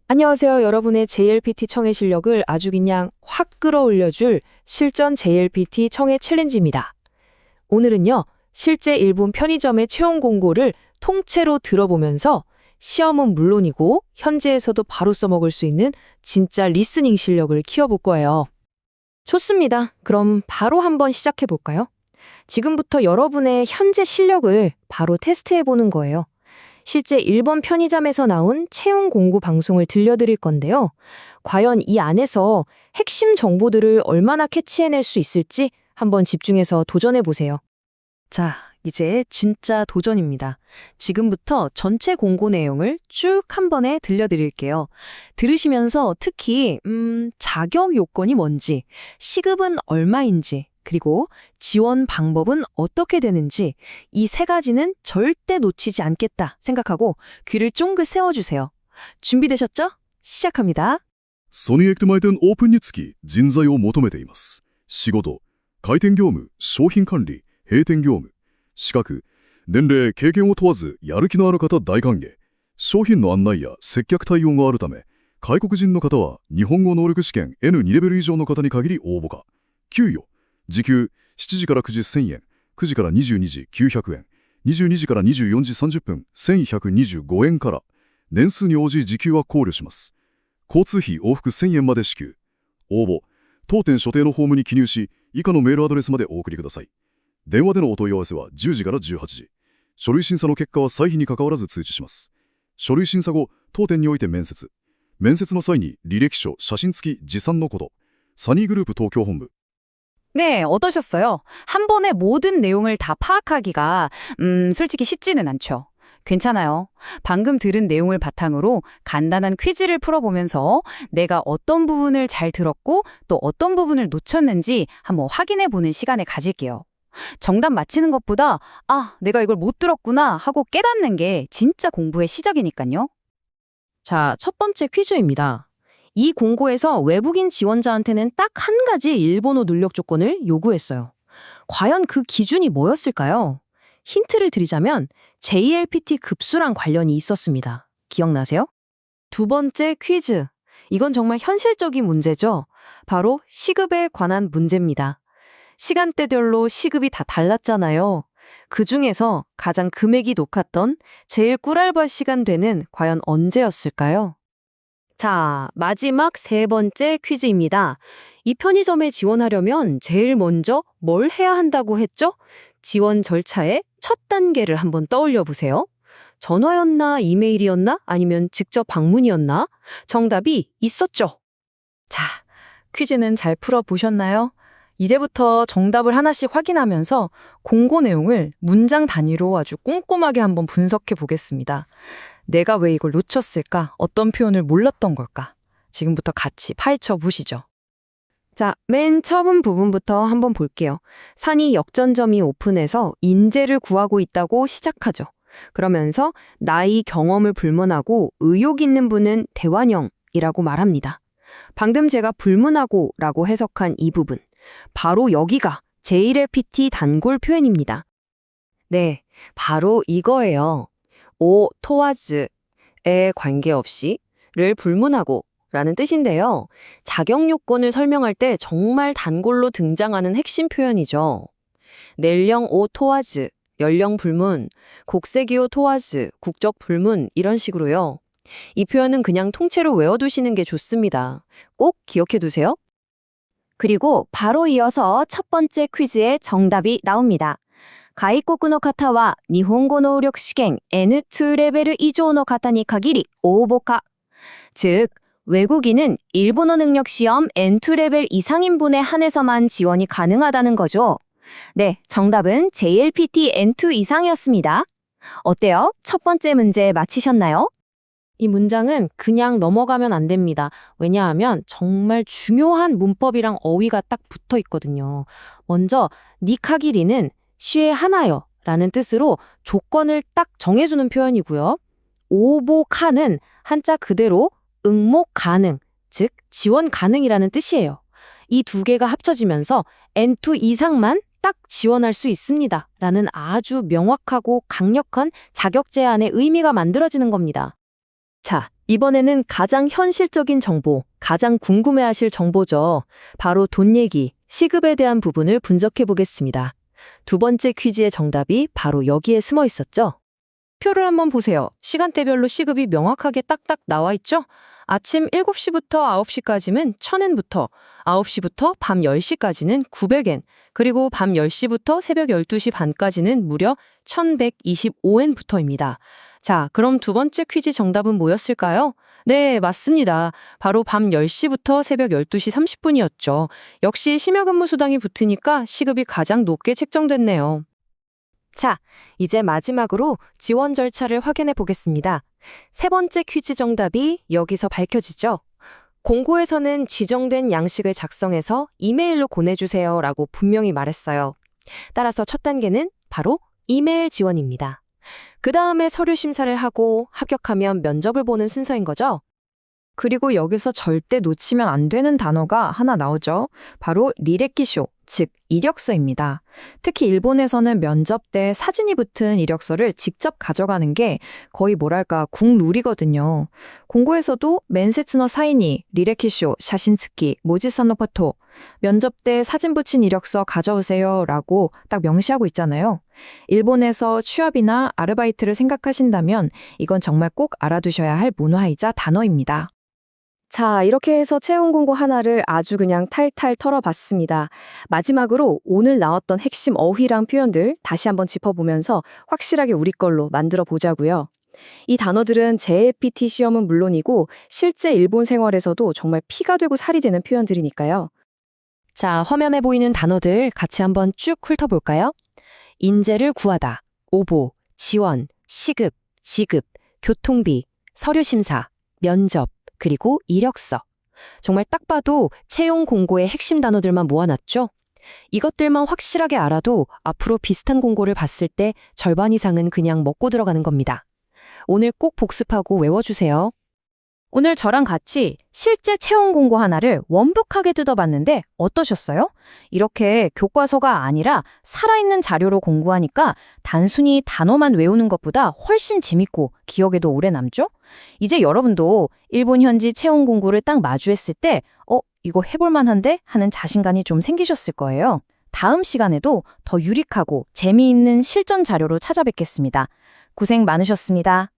안녕하세요. 여러분의 JLPT 청해 실력을 아주 그냥 확 끌어올려줄 실전 JLPT 청해 챌린지입니다. 오늘은요, 실제 일본 편의점의 채용 공고를 통째로 들어보면서 시험은 물론이고 현지에서도 바로 써먹을 수 있는 진짜 리스닝 실력을 키워볼 거예요. 좋습니다. 그럼 바로 한번 시작해 볼까요? 지금부터 여러분의 현재 실력을 바로 테스트해 보는 거예요. 실제 일본 편의점에서 나온 채용 공고 방송을 들려드릴 건데요. 과연 이 안에서 핵심 정보들을 얼마나 캐치해낼 수 있을지 한번 집중해서 도전해 보세요. 자, 이제 진짜 도전입니다. 지금부터 전체 공고 내용을 쭉 한 번에 들려드릴게요. 들으시면서 특히 자격 요건이 뭔지, 시급은 얼마인지, 그리고 지원 방법은 어떻게 되는지 이 세 가지는 절대 놓치지 않겠다 생각하고 귀를 쫑긋 세워주세요. 준비되셨죠? 시작합니다. ソニーエクト前店オープンにつき人材を求めています。仕事、開店業務、商品管理、閉店業務、資格、年齢、経験を問わずやる気のある方大歓迎。商品の案内や接客対応があるため、外国人の方は日本語能力試験 N2 レベル以上の方に限り応募か。給与、時給、7時から9時1000円、9時から22時900円、22時から24時30分1125円から、年数に応じ時給は考慮します。交通費往復1000円まで支給。応募、当店所定のフォームに記入し、以下のメールアドレスまでお送りください。電話でのお問い合わせは10時から18時。書類審査の結果は歳費に関わらず通知します。書類審査後、当店において面接。面接の際に履歴書、写真付き持参のこと。サニーグループ東京本部。 네, 어떠셨어요? 한 번에 모든 내용을 다 파악하기가 솔직히 쉽지는 않죠. 괜찮아요. 방금 들은 내용을 바탕으로 간단한 퀴즈를 풀어보면서 내가 어떤 부분을 잘 들었고 또 어떤 부분을 놓쳤는지 한번 확인해보는 시간을 가질게요. 정답 맞히는 것보다 내가 이걸 못 들었구나 하고 깨닫는 게 진짜 공부의 시작이니까요. 자, 첫 번째 퀴즈입니다. 이 공고에서 외국인 지원자한테는 딱 한 가지 일본어 능력 조건을 요구했어요. 과연 그 기준이 뭐였을까요? 힌트를 드리자면 JLPT 급수랑 관련이 있었습니다. 기억나세요? 두 번째 퀴즈. 이건 정말 현실적인 문제죠. 바로 시급에 관한 문제입니다. 시간대별로 시급이 다 달랐잖아요. 그 중에서 가장 금액이 높았던 제일 꿀알바 시간대는 과연 언제였을까요? 자, 마지막 세 번째 퀴즈입니다. 이 편의점에 지원하려면 제일 먼저 뭘 해야 한다고 했죠? 지원 절차의 첫 단계를 한번 떠올려 보세요. 전화였나, 이메일이었나, 아니면 직접 방문이었나? 정답이 있었죠. 자, 퀴즈는 잘 풀어보셨나요? 이제부터 정답을 하나씩 확인하면서 공고 내용을 문장 단위로 아주 꼼꼼하게 한번 분석해 보겠습니다. 내가 왜 이걸 놓쳤을까? 어떤 표현을 몰랐던 걸까? 지금부터 같이 파헤쳐 보시죠. 자, 맨 처음 부분부터 한번 볼게요. 산이 역전점이 오픈해서 인재를 구하고 있다고 시작하죠. 그러면서 나이 경험을 불문하고 의욕 있는 분은 대환영이라고 말합니다. 방금 제가 불문하고라고 해석한 이 부분. 바로 여기가 JLPT 단골 표현입니다. 네, 바로 이거예요. 오 토와즈에 관계없이를 불문하고 라는 뜻인데요. 자격 요건을 설명할 때 정말 단골로 등장하는 핵심 표현이죠. 낼령 오 토와즈, 연령 불문, 국세기오 토와즈, 국적 불문 이런 식으로요. 이 표현은 그냥 통째로 외워두시는 게 좋습니다. 꼭 기억해두세요. 그리고 바로 이어서 첫 번째 퀴즈의 정답이 나옵니다. 가이코쿠노 카타와 니혼고 노력 시경 N2 레벨 이조의 方に限り 応募か. 즉, 외국인은 일본어 능력 시험 N2 레벨 이상인 분에 한해서만 지원이 가능하다는 거죠. 네, 정답은 JLPT N2 이상이었습니다. 어때요? 첫 번째 문제 맞히셨나요? 이 문장은 그냥 넘어가면 안 됩니다. 왜냐하면 정말 중요한 문법이랑 어휘가 딱 붙어 있거든요. 먼저 니카기리는 쉬에 하나요 라는 뜻으로 조건을 딱 정해주는 표현이고요. 오보카는 한자 그대로 응모 가능, 즉 지원 가능이라는 뜻이에요. 이 두 개가 합쳐지면서 N2 이상만 딱 지원할 수 있습니다 라는 아주 명확하고 강력한 자격 제한의 의미가 만들어지는 겁니다. 자, 이번에는 가장 현실적인 정보, 가장 궁금해하실 정보죠. 바로 돈 얘기, 시급에 대한 부분을 분석해 보겠습니다. 두 번째 퀴즈의 정답이 바로 여기에 숨어 있었죠. 표를 한번 보세요. 시간대별로 시급이 명확하게 딱딱 나와 있죠? 아침 7시부터 9시까지는 1000엔부터, 9시부터 밤 10시까지는 900엔, 그리고 밤 10시부터 새벽 12시 반까지는 무려 1125엔부터입니다. 자, 그럼 두 번째 퀴즈 정답은 뭐였을까요? 네, 맞습니다. 바로 밤 10시부터 새벽 12시 30분이었죠. 역시 심야근무 수당이 붙으니까 시급이 가장 높게 책정됐네요. 자, 이제 마지막으로 지원 절차를 확인해 보겠습니다. 세 번째 퀴즈 정답이 여기서 밝혀지죠. 공고에서는 지정된 양식을 작성해서 이메일로 보내주세요 라고 분명히 말했어요. 따라서 첫 단계는 바로 이메일 지원입니다. 그 다음에 서류 심사를 하고 합격하면 면접을 보는 순서인 거죠. 그리고 여기서 절대 놓치면 안 되는 단어가 하나 나오죠. 바로 리레키쇼, 즉 이력서입니다. 특히 일본에서는 면접 때 사진이 붙은 이력서를 직접 가져가는 게 거의 뭐랄까 국룰이거든요. 공고에서도 멘세츠너 사인이 리레키쇼, 샤신츠키, 모지선노 포토, 면접 때 사진 붙인 이력서 가져오세요 라고 딱 명시하고 있잖아요. 일본에서 취업이나 아르바이트를 생각하신다면 이건 정말 꼭 알아두셔야 할 문화이자 단어입니다. 자, 이렇게 해서 채용 공고 하나를 아주 그냥 탈탈 털어봤습니다. 마지막으로 오늘 나왔던 핵심 어휘랑 표현들 다시 한번 짚어보면서 확실하게 우리 걸로 만들어 보자고요. 이 단어들은 JLPT 시험은 물론이고 실제 일본 생활에서도 정말 피가 되고 살이 되는 표현들이니까요. 자, 화면에 보이는 단어들 같이 한번 쭉 훑어볼까요? 인재를 구하다, 오보, 지원, 시급, 지급, 교통비, 서류심사, 면접, 그리고 이력서. 정말 딱 봐도 채용 공고의 핵심 단어들만 모아놨죠? 이것들만 확실하게 알아도 앞으로 비슷한 공고를 봤을 때 절반 이상은 그냥 먹고 들어가는 겁니다. 오늘 꼭 복습하고 외워주세요. 오늘 저랑 같이 실제 채용 공고 하나를 원북하게 뜯어봤는데 어떠셨어요? 이렇게 교과서가 아니라 살아있는 자료로 공부하니까 단순히 단어만 외우는 것보다 훨씬 재밌고 기억에도 오래 남죠? 이제 여러분도 일본 현지 채용 공고를 딱 마주했을 때 이거 해볼 만한데? 하는 자신감이 좀 생기셨을 거예요. 다음 시간에도 더 유익하고 재미있는 실전 자료로 찾아뵙겠습니다. 고생 많으셨습니다.